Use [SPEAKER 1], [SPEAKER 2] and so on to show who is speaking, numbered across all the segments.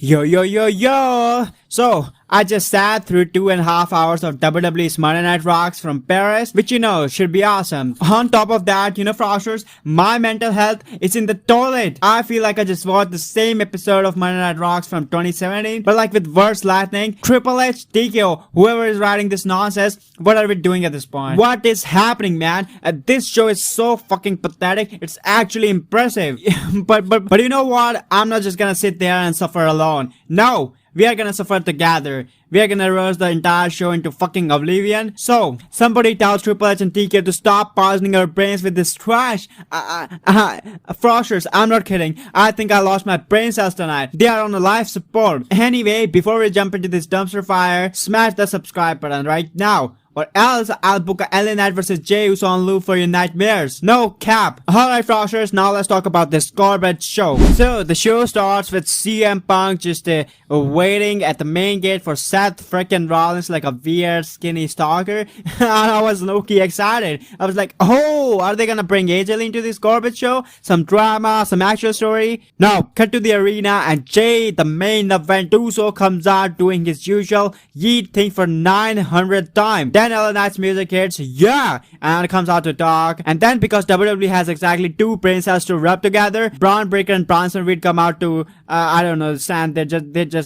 [SPEAKER 1] Yo, yo, yo, yo! So, I just sat through 2.5 hours of WWE's Monday Night Rocks from Paris, which should be awesome. On top of that, Froshers, my mental health is in the toilet. I feel like I just watched the same episode of Monday Night Rocks from 2017, but like with worse lightning. Triple H, TKO, whoever is writing this nonsense, what are we doing at this point? What is happening, man? This show is so fucking pathetic. It's actually impressive. but you know what? I'm not just gonna sit there and suffer alone. No! We are gonna suffer together. We are gonna roast the entire show into fucking oblivion. So, somebody tells Triple H and TK to stop poisoning our brains with this trash. Froshers, I'm not kidding. I think I lost my brain cells tonight. They are on a life support. Anyway, before we jump into this dumpster fire, smash the subscribe button right now. Or else I'll book a LA Knight vs Jey Uso on loop for your nightmares. No cap. Alright, Froshers, now let's talk about this garbage show. So, the show starts with CM Punk just waiting at the main gate for Seth frickin' Rollins like a weird skinny stalker. And I was low-key excited. I was like, oh, are they gonna bring AJ into this garbage show? Some drama, some actual story? No, cut to the arena and Jey, the main event Uso, comes out doing his usual yeet thing for 900 times. Then LA Knight's music hits, yeah, and it comes out to talk. And then because WWE has exactly two brain cells to rub together, Braun Breaker and Bronson Reed come out to, I don't know, stand there.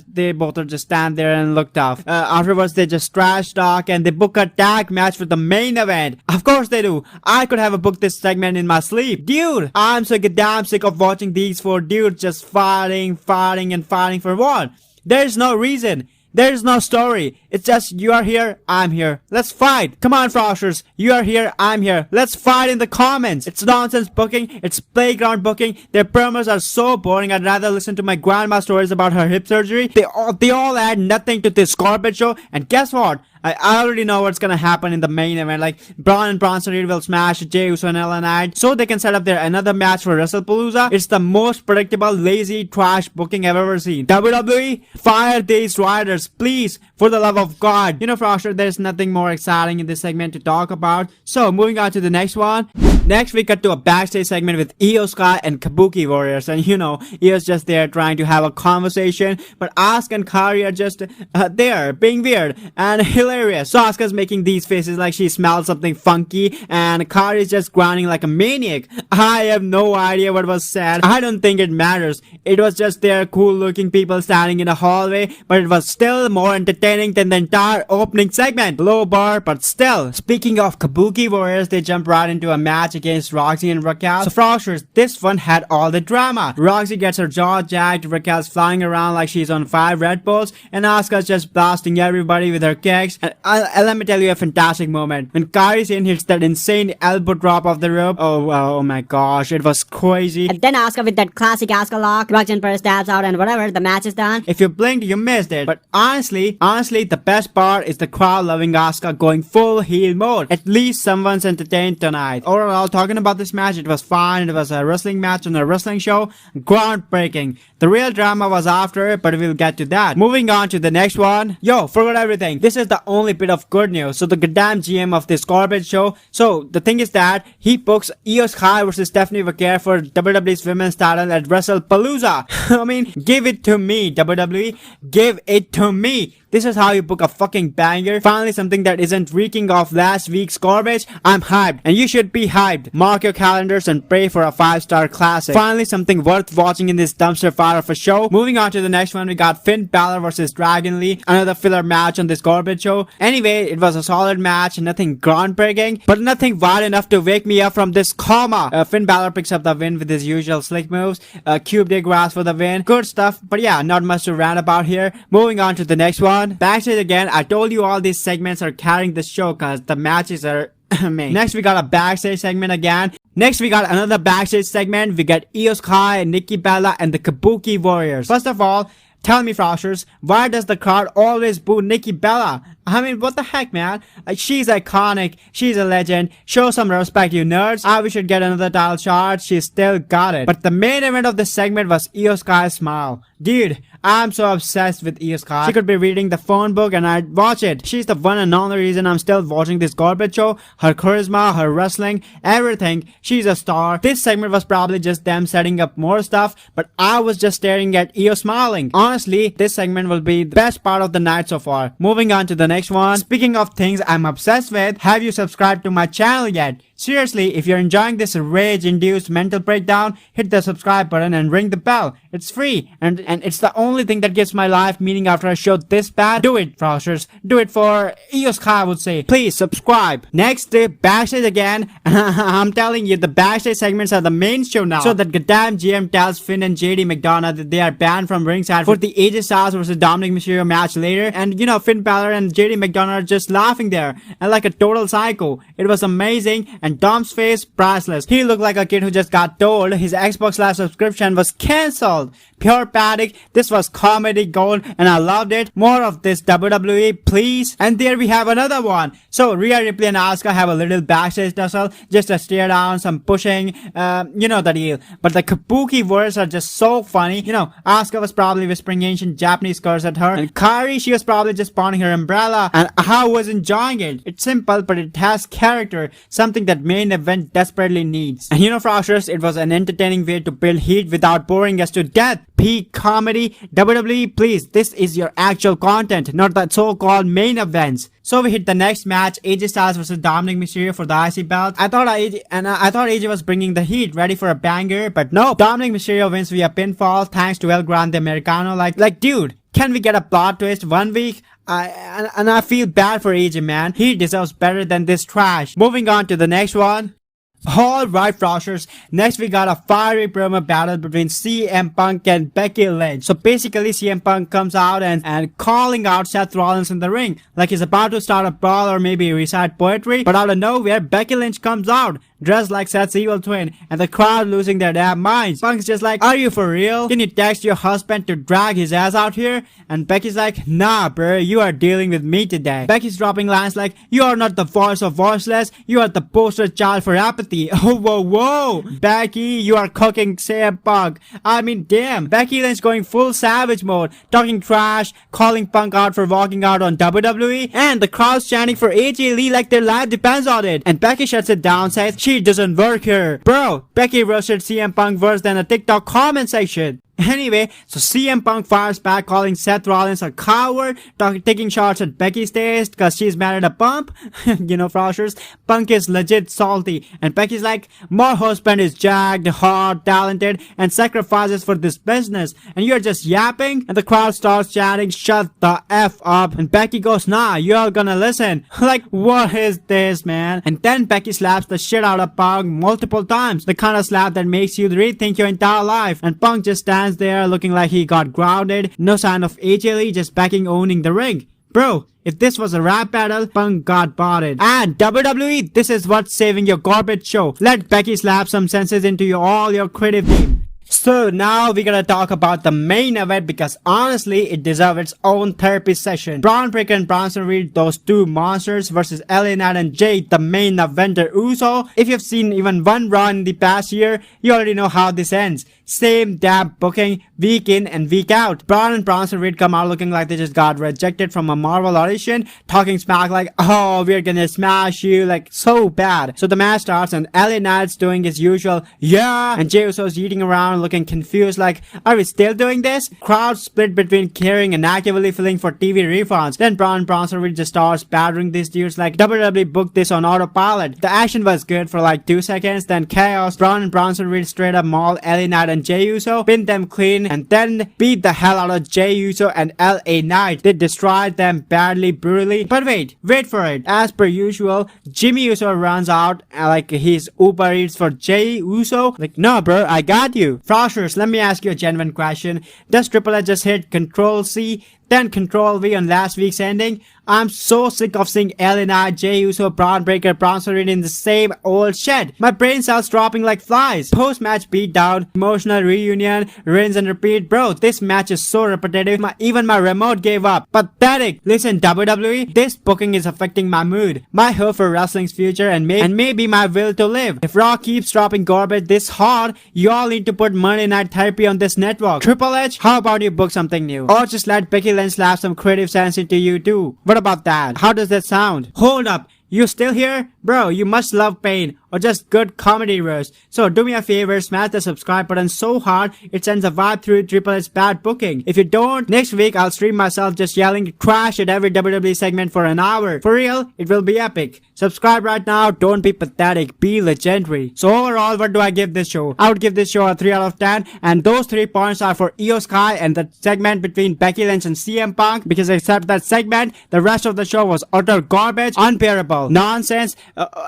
[SPEAKER 1] They both are just stand there and look tough. Afterwards, they just trash talk and they book a tag match for the main event. Of course they do. I could have booked this segment in my sleep. Dude, I'm so goddamn sick of watching these four dudes just fighting for what? There's no reason. There's no story. It's just you are here, I'm here. Let's fight. Come on, Froshers. You are here, I'm here. Let's fight in the comments. It's nonsense booking. It's playground booking. Their promos are so boring. I'd rather listen to my grandma stories about her hip surgery. They all add nothing to this garbage show. And guess what? I already know what's gonna happen in the main event. Like, Braun and Bronson Reed will smash Jey Uso and LA Knight so they can set up their another match for WrestlePalooza. It's the most predictable, lazy, trash booking I've ever seen. WWE, fire these writers, please, for the love of God. Frosher, there's nothing more exciting in this segment to talk about. So, moving on to the next one. Next, we cut to a backstage segment with Io Sky and Kabuki Warriors. And Io's just there trying to have a conversation. But Asuka and Kairi are just there, being weird and hilarious. So Asuka's making these faces like she smells something funky. And Kairi's just grinding like a maniac. I have no idea what was said. I don't think it matters. It was just there cool looking people standing in a hallway. But it was still more entertaining than the entire opening segment. Low bar, but still. Speaking of Kabuki Warriors, they jump right into a match against Roxy and Raquel. So Froshers, this one had all the drama. Roxy gets her jaw jacked, Raquel's flying around like she's on 5 Red Bulls, and Asuka's just blasting everybody with her kicks. And let me tell you a fantastic moment. When Kairi Sane hits that insane elbow drop off the rope, oh my gosh, it was crazy.
[SPEAKER 2] And then Asuka with that classic Asuka lock, Roxy and Perez stabs out and whatever, the match is done.
[SPEAKER 1] If you blinked, you missed it. But honestly, the best part is the crowd loving Asuka going full heel mode. At least someone's entertained tonight. Overall, talking about this match, it was fine. It was a wrestling match on a wrestling show. Groundbreaking. The real drama was after, but we'll get to that. Moving on to the next one. Yo, forgot everything. This is the only bit of good news. So the goddamn GM of this garbage show. So the thing is that he books Io Sky versus Stephanie McMahon for WWE's women's title at WrestlePalooza. I mean, give it to me, WWE. Give it to me. This is how you book a fucking banger. Finally, something that isn't reeking of last week's garbage. I'm hyped, and you should be hyped. Mark your calendars and pray for a 5-star classic. Finally, something worth watching in this dumpster fire of a show. Moving on to the next one, we got Finn Balor versus Dragon Lee. Another filler match on this garbage show. Anyway, it was a solid match, nothing groundbreaking, but nothing wild enough to wake me up from this coma. Finn Balor picks up the win with his usual slick moves. Cube de grass for the win. Good stuff, but yeah, not much to rant about here. Moving on to the next one. Backstage again. I told you all these segments are carrying the show because the matches are amazing. Next, we got a backstage segment again. Next, we got another backstage segment. We got Io Sky, Nikki Bella, and the Kabuki Warriors. First of all, tell me, Froshers, why does the crowd always boo Nikki Bella? I mean, what the heck, man? She's iconic. She's a legend. Show some respect, you nerds. We should get another title shot. She still got it. But the main event of the segment was Io Sky's smile. Dude, I'm so obsessed with Io Sky. She could be reading the phone book and I'd watch it. She's the one and only reason I'm still watching this garbage show. Her charisma, her wrestling, everything. She's a star. This segment was probably just them setting up more stuff, but I was just staring at Io smiling. Honestly, this segment will be the best part of the night so far. Moving on to the next one. Speaking of things I'm obsessed with, have you subscribed to my channel yet? Seriously, if you're enjoying this rage-induced mental breakdown, hit the subscribe button and ring the bell. It's free, and it's the only thing that gives my life meaning after a show this bad. Do it, Frosters. Do it for Io Sky, I would say. Please, subscribe. Next, backstage again. I'm telling you, the backstage segments are the main show now. So that goddamn GM tells Finn and JD McDonough that they are banned from ringside for the AJ Styles versus Dominic Mysterio match later. And you know, Finn Balor and JD McDonough are just laughing there, and like a total psycho. It was amazing, and Dom's face, priceless. He looked like a kid who just got told his Xbox Live subscription was cancelled. Pure panic. This was comedy gold, and I loved it. More of this, WWE, please. And there we have another one. So Rhea Ripley and Asuka have a little backstage tussle, just a stare down, some pushing, you know the deal. But the kabuki words are just so funny. You know, Asuka was probably whispering ancient Japanese curse at her, and Kairi, she was probably just pawning her umbrella, and I was enjoying it. It's simple, but it has character, something that main event desperately needs. And you know, Frosters, it was an entertaining way to build heat without boring us to death. Peak comedy. WWE, please, this is your actual content, not the so-called main events. So we hit the next match, AJ Styles versus Dominic Mysterio for the IC belt. I thought AJ was bringing the heat, ready for a banger, but no. Dominic Mysterio wins via pinfall thanks to El Grande Americano. Like dude, can we get a plot twist 1 week? I feel bad for AJ, man. He deserves better than this trash. Moving on to the next one. Alright, Frosters, next we got a fiery promo battle between CM Punk and Becky Lynch. So basically CM Punk comes out and calling out Seth Rollins in the ring, like he's about to start a brawl or maybe recite poetry, but out of nowhere Becky Lynch comes out, dressed like Seth's evil twin, and the crowd losing their damn minds. Punk's just like, are you for real? Can you text your husband to drag his ass out here? And Becky's like, nah bro, you are dealing with me today. Becky's dropping lines like, you are not the voice of voiceless, you are the poster child for apathy. Oh, whoa. Becky, you are cooking CM Punk. I mean, damn. Becky Lynch going full savage mode, talking trash, calling Punk out for walking out on WWE, and the crowd's chanting for AJ Lee like their life depends on it. And Becky shuts it down, says, she doesn't work here. Bro, Becky roasted CM Punk worse than a TikTok comment section. Anyway, so CM Punk fires back, calling Seth Rollins a coward, taking shots at Becky's taste because she's mad at a bump. You know, Frosters, Punk is legit salty, and Becky's like, my husband is jacked, hard, talented, and sacrifices for this business, and you're just yapping? And the crowd starts chanting, shut the F up, and Becky goes, nah, you're gonna listen. Like, what is this, man? And then Becky slaps the shit out of Punk multiple times, the kind of slap that makes you rethink your entire life, and Punk just stands there looking like he got grounded. No sign of AJ Lee, just backing owning the ring. Bro, if this was a rap battle, Punk got botted. And WWE, this is what's saving your garbage show. Let Becky slap some senses into all your creative team. So now we're gonna talk about the main event because honestly it deserves its own therapy session. Braun Breaker and Bronson Reed, those two monsters versus LA Knight and Jade, the main eventer Uso. If you've seen even one Raw in the past year, you already know how this ends. Same damn booking, week in and week out. Braun and Bronson Reed come out looking like they just got rejected from a Marvel audition, talking smack like, oh, we're gonna smash you, like so bad. So the match starts and LA Knight's doing his usual, yeah, and Jey Uso's eating around looking confused like, are we still doing this? Crowd split between caring and actively filling for TV refunds. Then Braun and Bronson Reed just starts battering these dudes like WWE booked this on autopilot. The action was good for like 2 seconds, then chaos. Braun and Bronson Reed straight up maul LA Knight and Jey Uso, pin them clean, and then beat the hell out of Jey Uso and LA Knight. They destroyed them badly, brutally. But wait for it. As per usual, Jimmy Uso runs out like he's Uber Eats for Jey Uso. Like, no bro, I got you. Frosters, let me ask you a genuine question. Does Triple H just hit Control C? then Control V on last week's ending. I'm so sick of seeing LNI, Jey Uso, Braun Breaker, Bronson Reed in the same old shit. My brain cells dropping like flies. Post-match beatdown, emotional reunion, rinse and repeat. Bro, this match is so repetitive, even my remote gave up. Pathetic. Listen, WWE, this booking is affecting my mood, my hope for wrestling's future, and maybe my will to live. If Raw keeps dropping garbage this hard, y'all need to put Monday Night Therapy on this network. Triple H, how about you book something new? Or just let Becky Lynch slap some creative sense into you too. What about that? How does that sound? Hold up. You still here? Bro, you must love pain or just good comedy roast. So do me a favor, smash the subscribe button so hard it sends a vibe through Triple H's bad booking. If you don't, next week I'll stream myself just yelling trash at every WWE segment for an hour. For real, it will be epic. Subscribe right now, don't be pathetic, be legendary. So overall, what do I give this show? I would give this show a 3 out of 10, and those 3 points are for Io Sky and the segment between Becky Lynch and CM Punk, because except that segment, the rest of the show was utter garbage, unbearable, nonsense,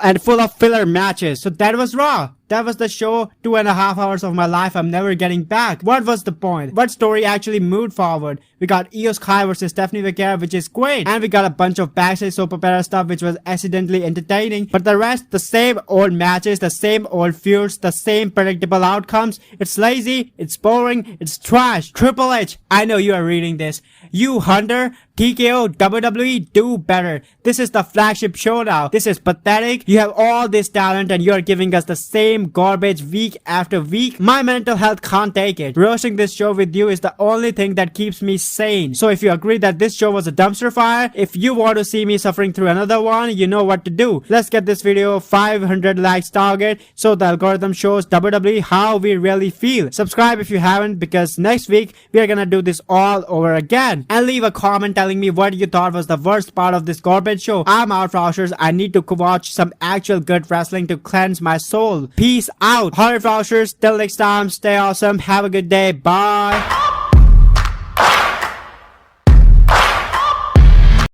[SPEAKER 1] and full of filler matches. So that was Raw. That was the show. 2.5 hours of my life I'm never getting back. What was the point? What story actually moved forward? We got Io Sky versus Stephanie Becerra, which is great. And we got a bunch of backstage soap opera stuff, which was accidentally entertaining. But the rest, the same old matches, the same old feuds, the same predictable outcomes. It's lazy, it's boring, it's trash. Triple H, I know you are reading this. You, Hunter, TKO, WWE, do better. This is the flagship show now. This is pathetic. You have all this talent and you are giving us the same garbage week after week. My mental health can't take it. Roasting this show with you is the only thing that keeps me sane. So if you agree that this show was a dumpster fire, if you want to see me suffering through another one, you know what to do. Let's get this video 500 likes target so the algorithm shows WWE how we really feel. Subscribe if you haven't, because next week we are gonna do this all over again. And leave a comment telling me what you thought was the worst part of this garbage show. I'm out, Froshers. I need to watch some actual good wrestling to cleanse my soul. Peace out. Horror Froshers. Till next time, stay awesome. Have a good day. Bye.